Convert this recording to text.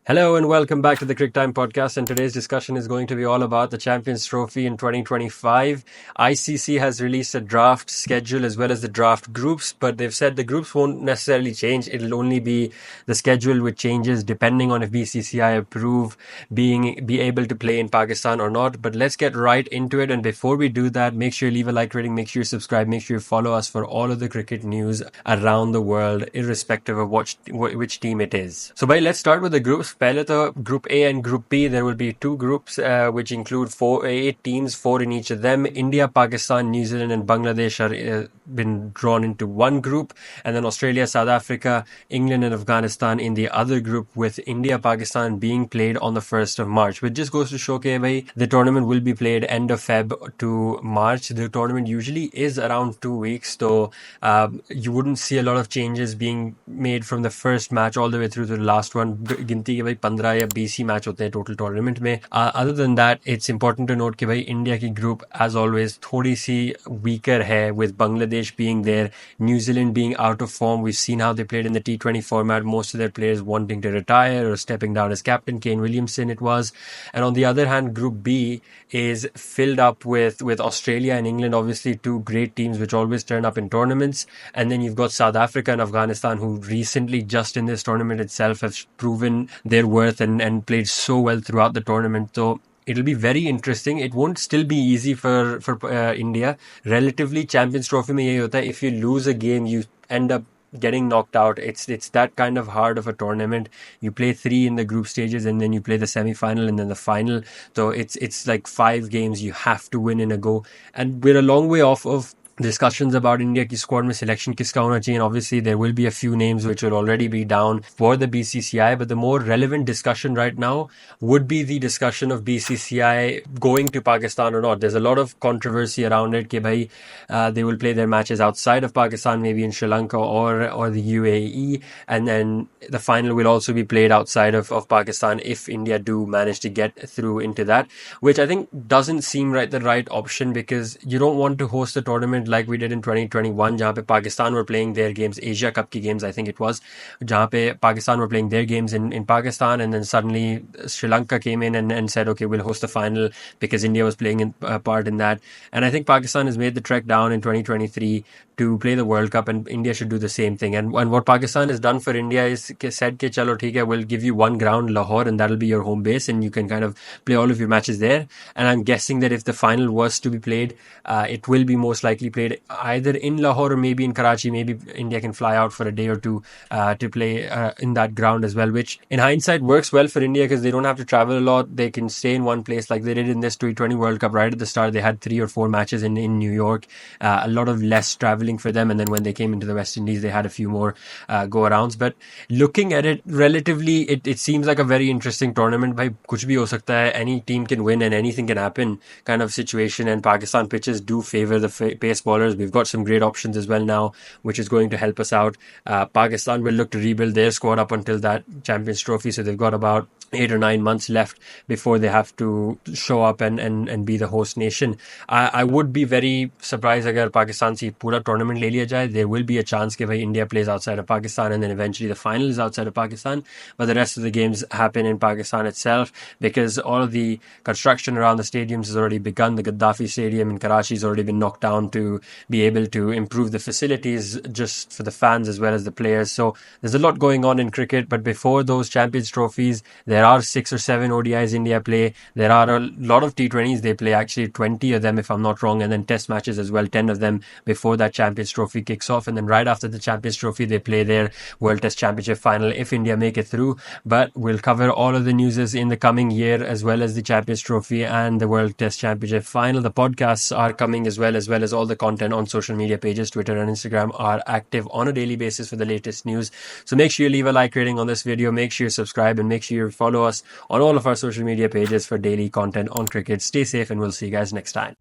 Hello and welcome back to the Crictime Podcast. And today's discussion is going to be all about the Champions Trophy in 2025. ICC has released a draft schedule as well as the draft groups, but they've said the groups won't necessarily change. It'll only be the schedule which changes depending on if BCCI approve be able to play in Pakistan or not. But let's get right into it. And before we do that, make sure you leave a like rating, make sure you subscribe, make sure you follow us for all of the cricket news around the world, irrespective of which team it is. So, let's start with the groups. पहले तो Group A and Group B, there will be two groups which include 8 teams, 4 in each of them. India, Pakistan, New Zealand and Bangladesh are been drawn into one group, and then Australia, South Africa, England and Afghanistan in the other group, with India, Pakistan being played on the 1st of March, which just goes to show that the tournament will be played end of Feb to March. The tournament usually is around 2 weeks, so you wouldn't see a lot of changes being made from the first match all the way through to the last one. गिनती के भाई 15 या 20 ही match होते हैं total tournament में. Other than that, it's important to note कि भाई India की ग्रुप as always थोड़ी सी weaker है, with Bangladesh being there, New Zealand being out of form. We've seen how they played in the T20 format, most of their players wanting to retire or stepping down as captain. Kane Williamson it was. And on the other hand, Group B is filled up with Australia and England, obviously two great teams which always turn up in tournaments. And then you've got South Africa and Afghanistan, who recently, just in this tournament itself, have proven their worth and played so well throughout the tournament. So it'll be very interesting. It won't still be easy for India. Relatively, Champions Trophy में यही होता है, if you lose a game, you end up getting knocked out. It's that kind of hard of a tournament. You play 3 in the group stages, and then you play the semi-final and then the final. So it's like 5 games you have to win in a go. And we're a long way off of discussions about India ki squad mein selection kiska hona chahiye. And obviously there will be a few names which will already be down for the BCCI, but the more relevant discussion right now would be the discussion of BCCI going to Pakistan or not. There's a lot of controversy around it कि भाई they will play their matches outside of Pakistan, maybe in Sri Lanka or the UAE, and then the final will also be played outside of Pakistan if India do manage to get through into that, which I think doesn't seem the right option, because you don't want to host a tournament like we did in 2021, जहाँ पे Pakistan were playing their games, Asia Cup की games I think it was, जहाँ पे Pakistan were playing their games in Pakistan, and then suddenly Sri Lanka came in and said, okay, we'll host the final because India was playing a part in that. And I think Pakistan has made the trek down in 2023 to play the World Cup, and India should do the same thing. And what Pakistan has done for India is said कि चलो ठीक है, we'll give you one ground, Lahore, and that'll be your home base, and you can kind of play all of your matches there. And I'm guessing that if the final was to be played, it will be most likely played either in Lahore or maybe in Karachi. Maybe India can fly out for a day or two to play in that ground as well, which in hindsight works well for India because they don't have to travel a lot. They can stay in one place like they did in this T20 World Cup. Right at the start, they had 3 or 4 matches in New York, a lot of less traveling for them, and then when they came into the West Indies, they had a few more go-arounds. But looking at it relatively, it seems like a very interesting tournament. Bhai, kuch bhi ho sakta hai. Any team can win and anything can happen kind of situation, and Pakistan pitches do favor the pace bowlers. We've got some great options as well now, which is going to help us out. Pakistan will look to rebuild their squad up until that Champions Trophy, so they've got about 8 or 9 months left before they have to show up and be the host nation. I would be very surprised if Pakistan se pura tournament le liya jaye. There will be a chance that India plays outside of Pakistan, and then eventually the final is outside of Pakistan, but the rest of the games happen in Pakistan itself, because all of the construction around the stadiums has already begun. The Gaddafi Stadium in Karachi has already been knocked down to be able to improve the facilities just for the fans as well as the players. So there's a lot going on in cricket, but before those Champions Trophies, there are 6 or 7 ODIs India play. There are a lot of T20s they play, actually 20 of them if I'm not wrong, and then test matches as well, 10 of them before that Champions Trophy kicks off. And then right after the Champions Trophy, they play their World Test Championship final if India make it through. But we'll cover all of the news in the coming year, as well as the Champions Trophy and the World Test Championship final. The podcasts are coming as well as all the content on social media pages. Twitter and Instagram are active on a daily basis for the latest news. So make sure you leave a like rating on this video, make sure you subscribe, and make sure you follow us on all of our social media pages for daily content on cricket. Stay safe, and we'll see you guys next time.